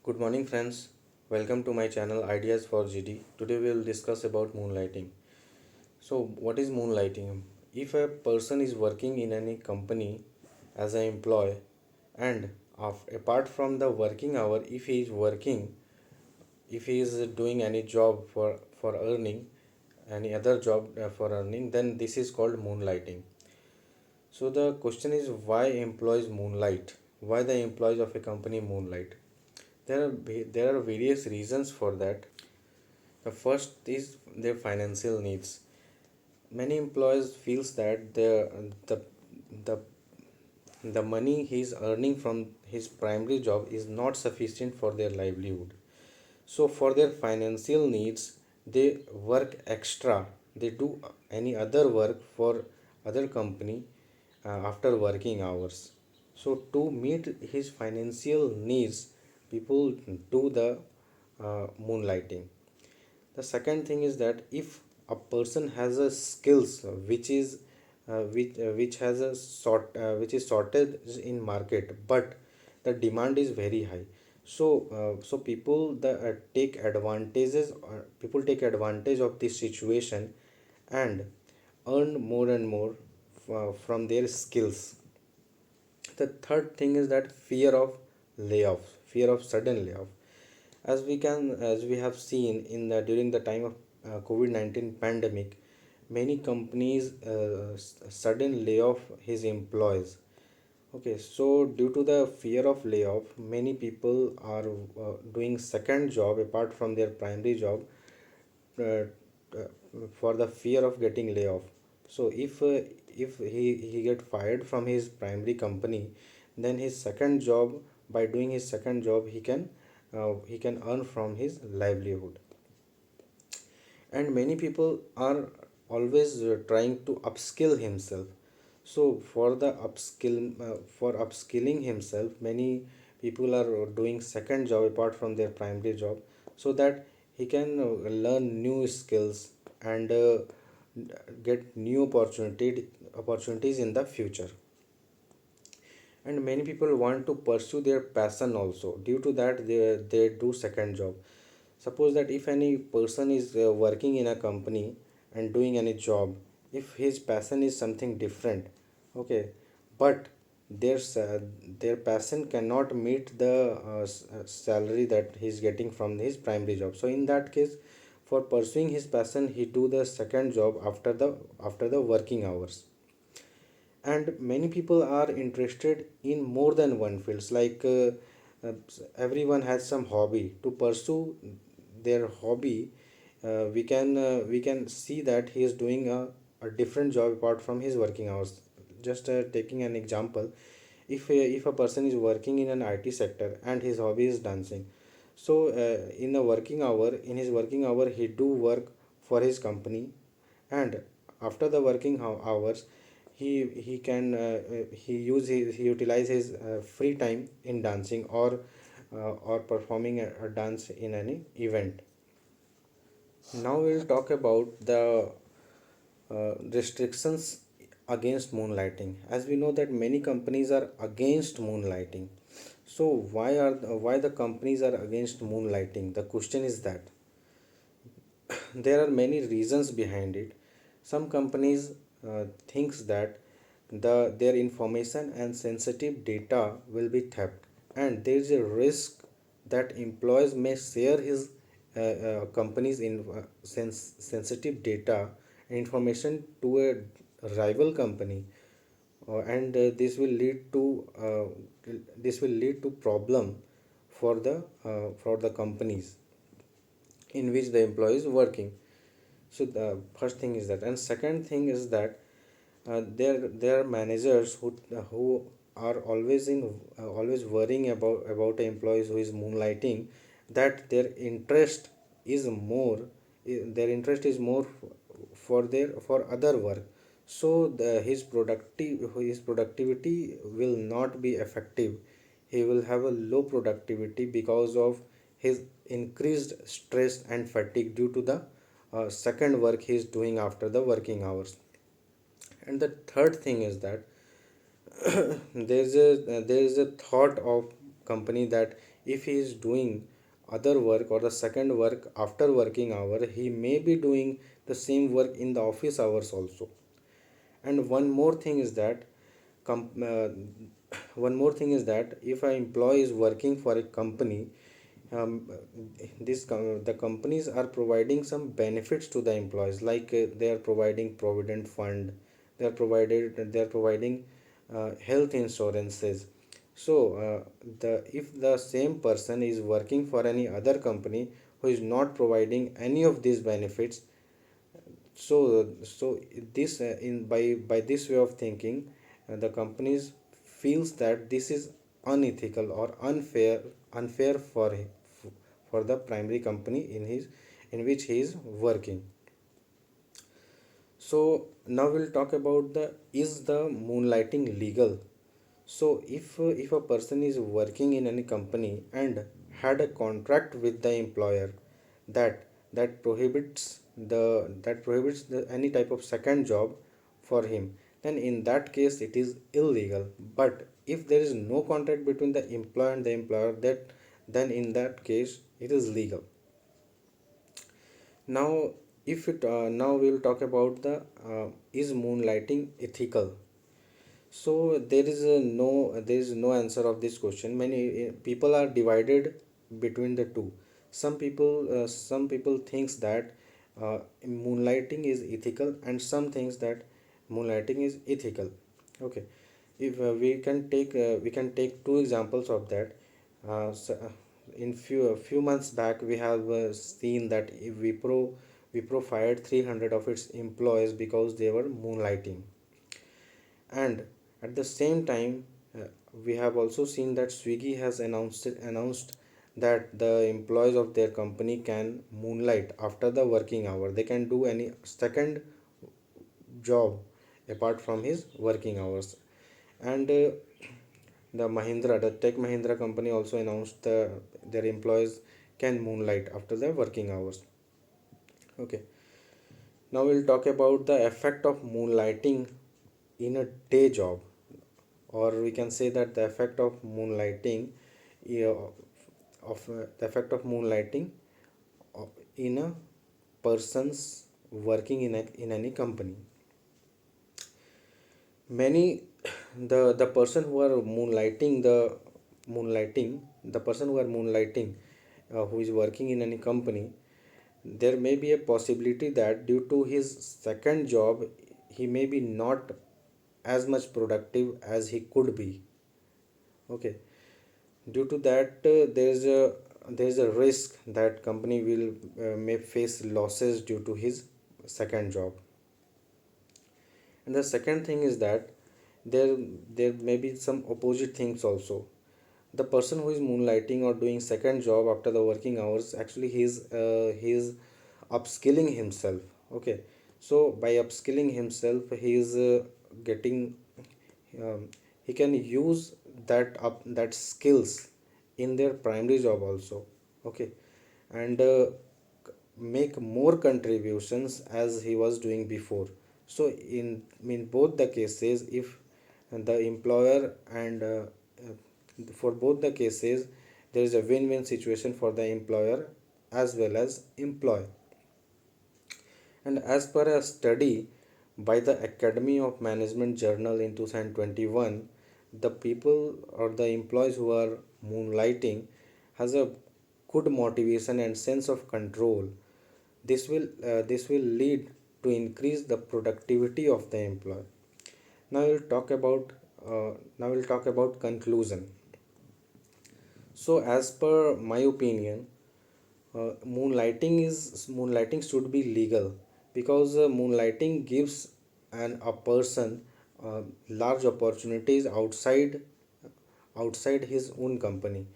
Good morning, friends. Welcome to my channel Ideas for GD. Today we will discuss about moonlighting. So, what is moonlighting? If a person is working in any company as an employee, and apart from the working hour, if he is doing any job for earning, any other job for earning, then this is called moonlighting. So the question is, why employees moonlight? Why the employees of a company moonlight? There are various reasons for that. The first is their financial needs. Many employees feels that the the money he is earning from his primary job is not sufficient for their livelihood. So for their financial needs, they work extra. They do any other work for other company after working hours. So to meet his financial needs, people do the moonlighting. The second thing is that if a person has a skills which has a which is sorted in market, but the demand is very high. So people take advantages, people take advantage of this situation and earn more and more from their skills. The third thing is that fear of sudden layoff. As we have seen in the during the time of COVID-19 pandemic, many companies sudden layoff his employees. Okay, so due to the fear of layoff, many people are doing second job apart from their primary job, uh, uh, for the fear of getting layoff. So if he get fired from his primary company, then his second job, by doing his second job, he can earn from his livelihood. And many people are always trying to upskill himself. So for upskilling himself, many people are doing second job apart from their primary job, so that he can learn new skills and get new opportunities in the future. And many people want to pursue their passion also. Due to that, they do second job. Suppose that if any person is working in a company and doing any job, if his passion is something different, okay, but their passion cannot meet the salary that he's getting from his primary job. So in that case, for pursuing his passion, he do the second job after the working hours. And many people are interested in more than one fields, like uh, everyone has some hobby. To pursue their hobby, we can see that he is doing a different job apart from his working hours. Just taking an example, if a person is working in an IT sector and his hobby is dancing, so in his working hour, he do work for his company, and after the hours, he utilize his free time in dancing, or performing a dance in any event. Now we'll talk about the restrictions against moonlighting. As we know that many companies are against moonlighting. So why the companies are against moonlighting? The question is that there are many reasons behind it. Some companies thinks that their information and sensitive data will be theft, and there is a risk that employees may share his company's sensitive data and information to a rival company, and this will lead to problem for the companies in which the employee is working. So the first thing is that, and second thing is that there are managers who are always worrying about employees who is moonlighting, that their interest is more for other work. So his productivity will not be effective. He will have a low productivity because of his increased stress and fatigue due to the second work he is doing after the working hours. And the third thing is that there is a thought of company that if he is doing other work or the second work after working hour, he may be doing the same work in the office hours also. And one more thing is that com- uh, one more thing is that if an employee is working for a company, um, the companies are providing some benefits to the employees, like they are providing provident fund, they are providing health insurances. So the if the same person is working for any other company who is not providing any of these benefits, so this in by this way of thinking, the companies feels that this is unethical or unfair for the primary company in which he is working. So now we'll talk about the is the moonlighting legal. So if a person is working in any company and had a contract with the employer that that prohibits any type of second job for him, then in that case it is illegal. But if there is no contract between the employer and the employer, that then in that case it is legal. Now, if it now we will talk about the is moonlighting ethical. So there is no answer of this question. Many people are divided between the two. Some people thinks that moonlighting is ethical, and some thinks that moonlighting is ethical. Okay, if we can take two examples of that. In few months back, we have seen that if Wipro fired 300 of its employees because they were moonlighting. And at the same time, we have also seen that Swiggy has announced that the employees of their company can moonlight after the working hour. They can do any second job apart from his working hours. And the Tech Mahindra company also announced their employees can moonlight after their working hours. Okay. Now we'll talk about the effect of moonlighting in a day job, or we can say that the effect of moonlighting, yeah, the effect of moonlighting in a person's working in any company. Many the person who are moonlighting the person who are moonlighting who is working in any company, there may be a possibility that due to his second job he may be not as much productive as he could be. Okay, due to that there is a risk that company will may face losses due to his second job. And the second thing is that there there may be some opposite things also. The person who is moonlighting or doing second job after the working hours, actually he is upskilling himself. Okay, so by upskilling himself he is getting he can use that skills in their primary job also. Okay, and make more contributions as he was doing before. So in both the cases, if the employer and for both the cases there is a win-win situation for the employer as well as employee. And as per a study by the Academy of Management Journal in 2021, the people or the employees who are moonlighting has a good motivation and sense of control. This will lead to increase the productivity of the employee. Now we'll talk about conclusion. So as per my opinion, moonlighting should be legal, because moonlighting gives a person large opportunities outside his own company.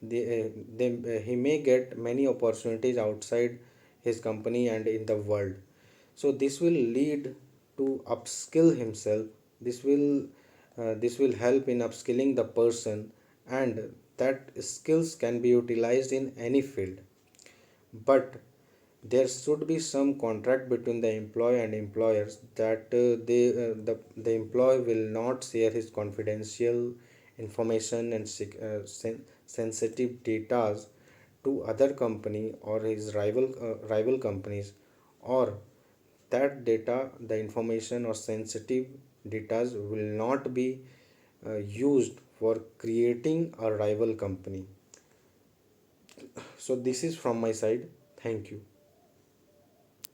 He may get many opportunities outside his company and in the world. So this will lead to upskill himself. This will help in upskilling the person, and that skills can be utilized in any field. But there should be some contract between the employee and employers that the employee will not share his confidential information and sensitive data to other company or his rival companies, or that data, the information or sensitive data will not be used for creating a rival company. So this is from my side. Thank you.